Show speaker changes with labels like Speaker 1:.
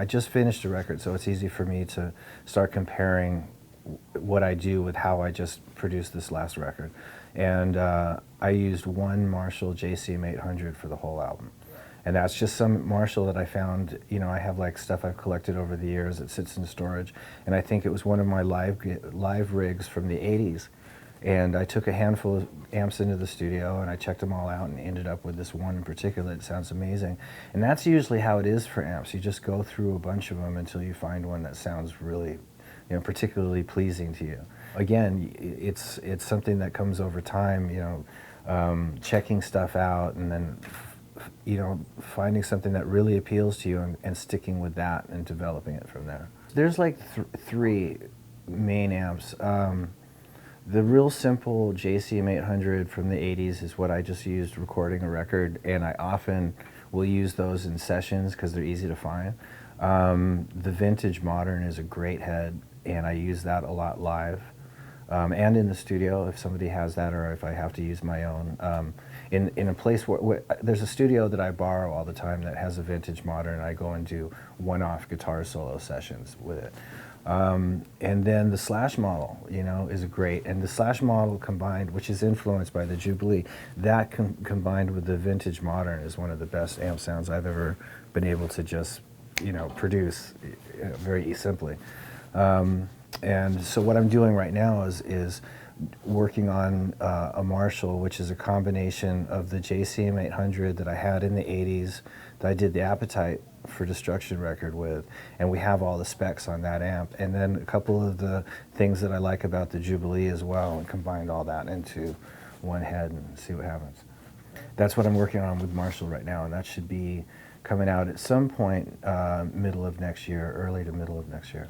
Speaker 1: I just finished a record, so it's easy for me to start comparing what I do with how I just produced this last record. And I used one Marshall JCM 800 for the whole album. And that's just some Marshall that I found. You know, I have like stuff I've collected over the years that sits in storage, and I think it was one of my live rigs from the 80s. And I took a handful of amps into the studio and I checked them all out and ended up with this one in particular that sounds amazing. And that's usually how it is for amps. You just go through a bunch of them until you find one that sounds really, you know, particularly pleasing to you. Again, it's something that comes over time, you know, checking stuff out and then you know, finding something that really appeals to you and sticking with that and developing it from there. There's like three main amps. The real simple JCM 800 from the 80s is what I just used recording a record, and I often will use those in sessions because they're easy to find. The vintage modern is a great head, and I use that a lot live. And in the studio if somebody has that, or if I have to use my own. In a place where there's a studio that I borrow all the time that has a vintage modern, and I go and do one-off guitar solo sessions with it. And then the Slash model, you know, is great. And the Slash model combined, which is influenced by the Jubilee, that combined with the vintage modern is one of the best amp sounds I've ever been able to just, you know, produce very simply. And so what I'm doing right now is working on a Marshall, which is a combination of the JCM 800 that I had in the 80s, that I did the Appetite for Destruction record with, and we have all the specs on that amp, and then a couple of the things that I like about the Jubilee as well, and combined all that into one head and see what happens. That's what I'm working on with Marshall right now, and that should be coming out at some point middle of next year, early to middle of next year.